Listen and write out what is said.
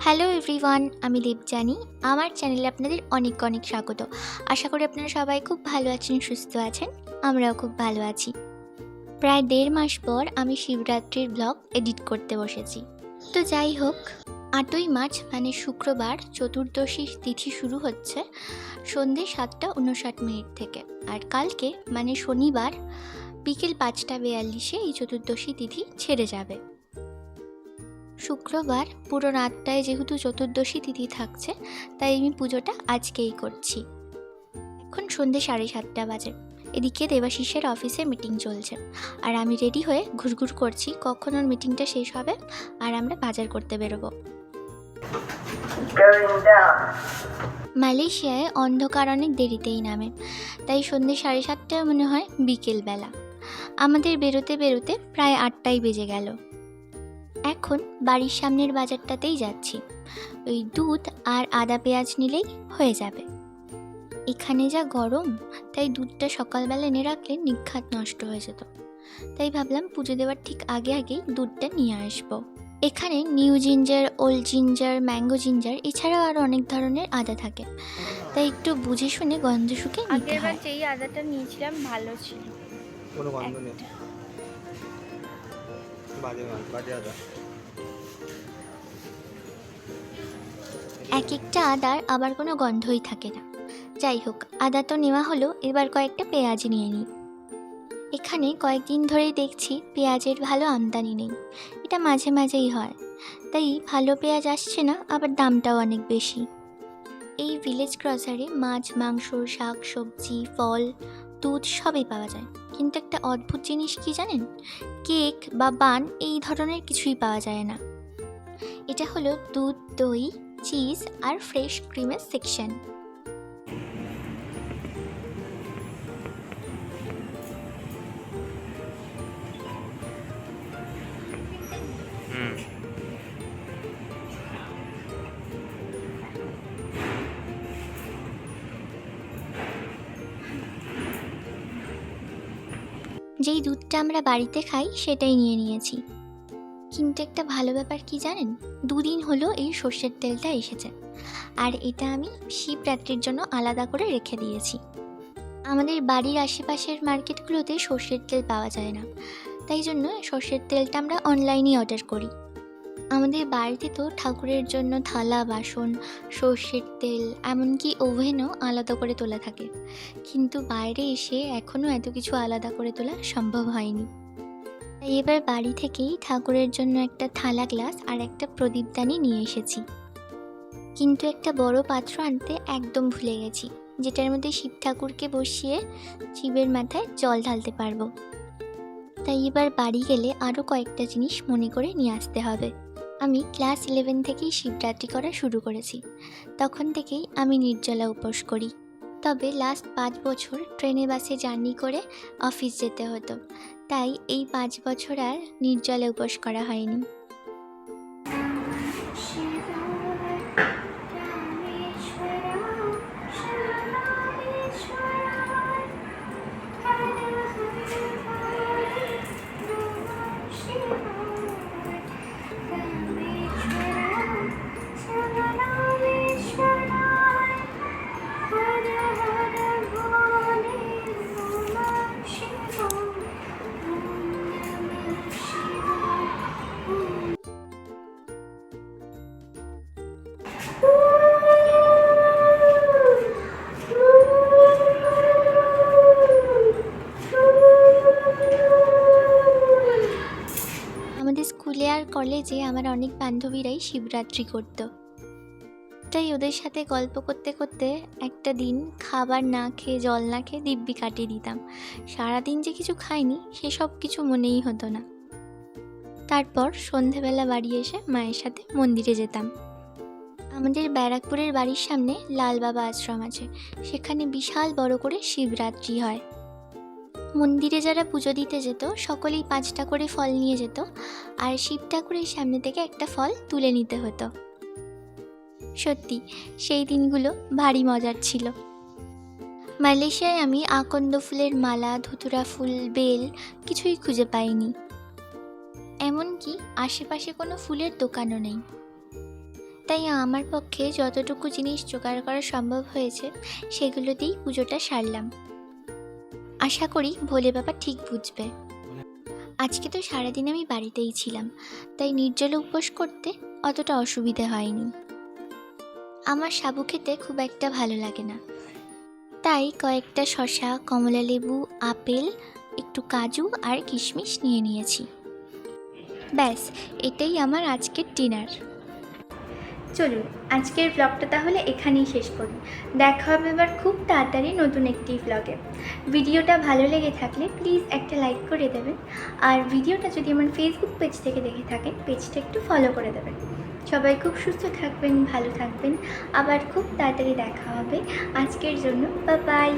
Hello everyone, আমি দেবযানী। আমার চ্যানেলে আপনাদের অনেক অনেক স্বাগত। আশা করি আপনারা সবাই খুব ভালো আছেন, সুস্থ আছেন। আমরাও খুব ভালো আছি। প্রায় 1.5 মাস পর আমি শিবরাত্রির ব্লগ এডিট করতে বসেছি। তো যাই হোক, 8ই মার্চ মানে শুক্রবার চতুর্দশী তিথি শুরু হচ্ছে সন্ধ্যে 7:59 থেকে। আর কালকে মানে শনিবার বিকেল 5:42 এই চতুর্দশী তিথি ছেড়ে যাবে। শুক্রবার পুরো রাতটায় যেহেতু চতুর্দশী তিথি থাকছে, তাই আমি পুজোটা আজকেই করছি। এখন সন্ধ্যে 7:30 বাজে। এদিকে দেবাশিসের অফিসে মিটিং চলছে, আর আমি রেডি হয়ে ঘুরঘুর করছি কখন ওর মিটিংটা শেষ হবে আর আমরা বাজার করতে বেরোবো। মালয়েশিয়ায় অন্ধকার অনেক দেরিতেই নামে, তাই সন্ধ্যে 7:30 মনে হয় বিকেলবেলা। আমাদের বেরোতে বেরোতে প্রায় 8টাই বেজে গেল। এখন বাড়ির সামনের বাজারটাতেই যাচ্ছি। ওই দুধ আর আদা পেঁয়াজ নিলেই হয়ে যাবে। এখানে যা গরম, তাই দুধটা সকালবেলা এনে রাখলে নিঘাত নষ্ট হয়ে যেত। তাই ভাবলাম পুজো দেওয়ার ঠিক আগেই দুধটা নিয়ে আসবো। এখানে new ginger, old ginger, mango ginger এছাড়াও আরও অনেক ধরনের আদা থাকে, তাই একটু বুঝে শুনে গন্ধ শুকে নিতে হয়। যেই আদাটা নিয়েছিলাম ভালো ছিল, কোনো গন্ধ নেই, বাজে আদা। এক একটা আদার আবার কোনো গন্ধই থাকে না। যাই হোক, আদা তো নেওয়া হলো, এবার কয়েকটা পেঁয়াজ নিয়ে নিই। এখানে কয়েকদিন ধরেই দেখছি পেঁয়াজের ভালো আমদানি নেই। এটা মাঝে মাঝেই হয়, তাই ভালো পেঁয়াজ আসছে না, আবার দামটাও অনেক বেশি। এই ভিলেজ গ্রসারি মাছ, মাংস, শাক সবজি, ফল, দুধ সবই পাওয়া যায়, কিন্তু একটা অদ্ভুত জিনিস কি জানেন? কেক বা বান এই ধরনের কিছুই পাওয়া যায় না। এটা হলো দুধ, দই, চিজ আর ফ্রেশ ক্রিমের সেকশন। যেই দুধটা আমরা বাড়িতে খাই সেটাই নিয়ে নিয়েছি। কিন্তু একটা ভালো ব্যাপার কি জানেন? 2 দিন হলো এই সর্ষের তেলটা এসেছে, আর এটা আমি শিবরাত্রির জন্য আলাদা করে রেখে দিয়েছি। আমাদের বাড়ির আশেপাশের মার্কেটগুলোতে সর্ষের তেল পাওয়া যায় না, তাই জন্য সর্ষের তেলটা আমরা অনলাইনেই অর্ডার করি। আমাদের বাড়িতে তো ঠাকুরের জন্য থালা, বাসন, সর্ষের তেল, এমনকি ওভেনও আলাদা করে তোলা থাকে, কিন্তু বাইরে এসে এখনও এত কিছু আলাদা করে তোলা সম্ভব হয়নি। তাই এবার বাড়ি থেকেই ঠাকুরের জন্য একটা থালা, গ্লাস আর একটা প্রদীপদানি নিয়ে এসেছি। কিন্তু একটা বড় পাত্র আনতে একদম ভুলে গেছি, যেটার মধ্যে শিব ঠাকুরকে বসিয়ে শিবের মাথায় জল ঢালতে পারবো। তাই এবার বাড়ি গেলে আরও কয়েকটা জিনিস মনে করে নিয়ে আসতে হবে। আমি ক্লাস 11 থেকেই শিবরাত্রি করা শুরু করেছি। তখন থেকেই আমি নির্জলা উপোস করি। তবে লাস্ট 5 বছর ট্রেনে বাসে জার্নি করে অফিস যেতে হতো, তাই এই 5 বছর আর নির্জলা উপোস করা হয়নি। আমাদের স্কুলে আর কলেজে আমার অনেক বান্ধবীরাই শিবরাত্রি করত, তাই ওদের সাথে গল্প করতে করতে একটা দিন খাবার না খেয়ে, জল না খেয়ে দিব্যি কাটিয়ে দিতাম। সারাদিন যে কিছু খাইনি সেসব কিছু মনেই হতো না। তারপর সন্ধেবেলা বাড়ি এসে মায়ের সাথে মন্দিরে যেতাম। আমাদের ব্যারাকপুরের বাড়ির সামনে লাল বাবা আশ্রম আছে, সেখানে বিশাল বড় করে শিবরাত্রি হয়। মন্দিরে যারা পুজো দিতে যেত সকলেই 5টা করে ফল নিয়ে যেত, আর শিব ঠাকুরের সামনে থেকে একটা ফল তুলে নিতে হতো। সত্যি সেই দিনগুলো ভারী মজার ছিল। মালয়েশিয়ায় আমি আকন্দ ফুলের মালা, ধুতুরা ফুল, বেল কিছুই খুঁজে পাইনি। এমনকি আশেপাশে কোনো ফুলের দোকানও নেই। তাই আমার পক্ষে যতটুকু জিনিস জোগাড় করা সম্ভব হয়েছে সেগুলোতেই পুজোটা সারলাম। আশা করি ভোলে বাবা ঠিক বুঝবে। আজকে তো সারাদিন আমি বাড়িতেই ছিলাম, তাই নির্জলে উপোস করতে অতটা অসুবিধে হয়নি। আমার সাবু খেতে খুব একটা ভালো লাগে না, তাই কয়েকটা শসা, কমলা লেবু, আপেল, একটু কাজু আর কিশমিশ নিয়ে নিয়েছি। ব্যাস, এটাই আমার আজকের ডিনার। চলুন আজকের ব্লগটা তাহলে এখানেই শেষ করি। দেখা হবে এবার খুব তাড়াতাড়ি নতুন একটি ব্লগে। ভিডিওটা ভালো লেগে থাকলে প্লিজ একটা লাইক করে দেবেন, আর ভিডিওটা যদি আমার ফেসবুক পেজ থেকে দেখে থাকেন পেজটা একটু ফলো করে দেবেন। সবাই খুব সুস্থ থাকবেন, ভালো থাকবেন, আবার খুব তাড়াতাড়ি দেখা হবে। আজকের জন্য বাই বাই।